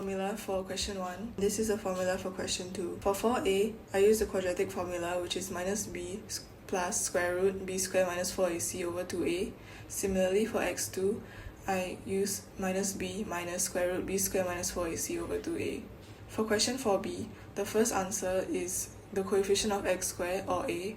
Formula for question 1. This is a formula for question 2. For 4a, I use the quadratic formula, which is minus b plus square root b squared minus 4ac over 2a. Similarly, for x2, I use minus b minus square root b squared minus 4ac over 2a. For question 4b, the first answer is the coefficient of x squared, or a.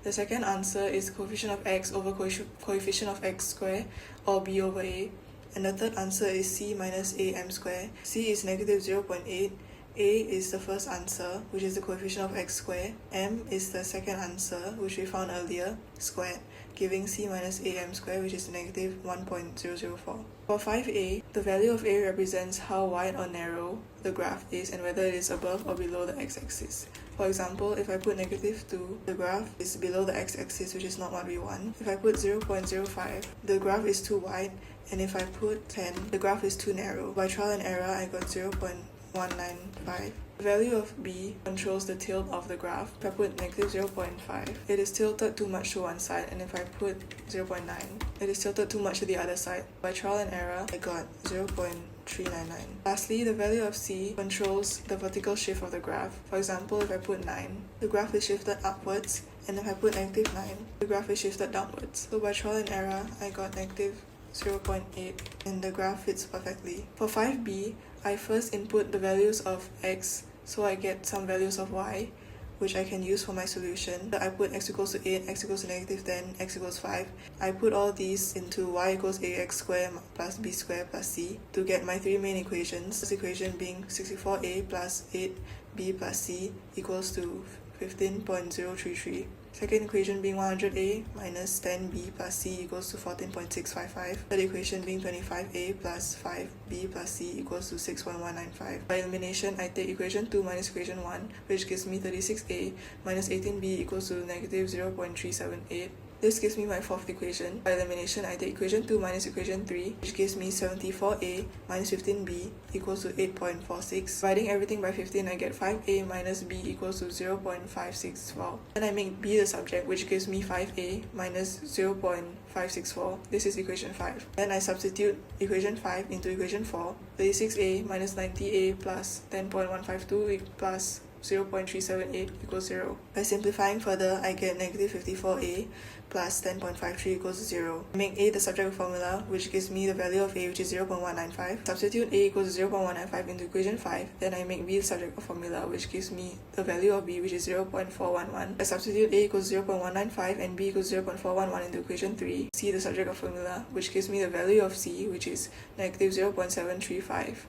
The second answer is coefficient of x over coefficient of x squared, or b over a. And the third answer is c minus am squared. C is negative 0.8. A is the first answer, which is the coefficient of x squared. M is the second answer, which we found earlier, squared, giving c minus am squared, which is negative 1.004. For 5a, the value of a represents how wide or narrow the graph is and whether it is above or below the x-axis. For example, if I put negative 2, the graph is below the x-axis, which is not what we want. If I put 0.05, the graph is too wide, and if I put 10, the graph is too narrow. By trial and error, I got 0.195. The value of b controls the tilt of the graph. If I put negative 0.5, it is tilted too much to one side, and if I put 0.9, it is tilted too much to the other side. By trial and error, I got 0.399. Lastly, the value of c controls the vertical shift of the graph. For example, if I put 9, the graph is shifted upwards, and if I put negative 9, the graph is shifted downwards. So by trial and error, I got negative 0.8, and the graph fits perfectly. For 5b, I first input the values of x, so I get some values of y, which I can use for my solution. I put x equals to 8, x equals to negative 10, x equals 5. I put all these into y equals ax squared plus b squared plus c to get my three main equations. This equation being 64a plus 8b plus c equals to 15.033. Second equation being 100a minus 10b plus c equals to 14.655. Third equation being 25a plus 5b plus c equals to 6.195. By elimination, I take equation 2 minus equation 1, which gives me 36a minus 18b equals to negative 0.378. This gives me my fourth equation. By elimination, I take equation 2 minus equation 3, which gives me 74a minus 15b equals to 8.46. Dividing everything by 15, I get 5a minus b equals to 0.564. Then I make b the subject, which gives me 5a minus 0.564. This is equation 5. Then I substitute equation 5 into equation 4. 36a minus 90a plus 10.152 plus 0.378 equals 0. By simplifying further, I get negative 54a plus 10.53 equals 0. I make a the subject of formula, which gives me the value of a, which is 0.195. Substitute a equals 0.195 into equation 5. Then I make b the subject of formula, which gives me the value of b, which is 0.411. I substitute a equals 0.195 and b equals 0.411 into equation 3. C the subject of formula, which gives me the value of c, which is negative 0.735.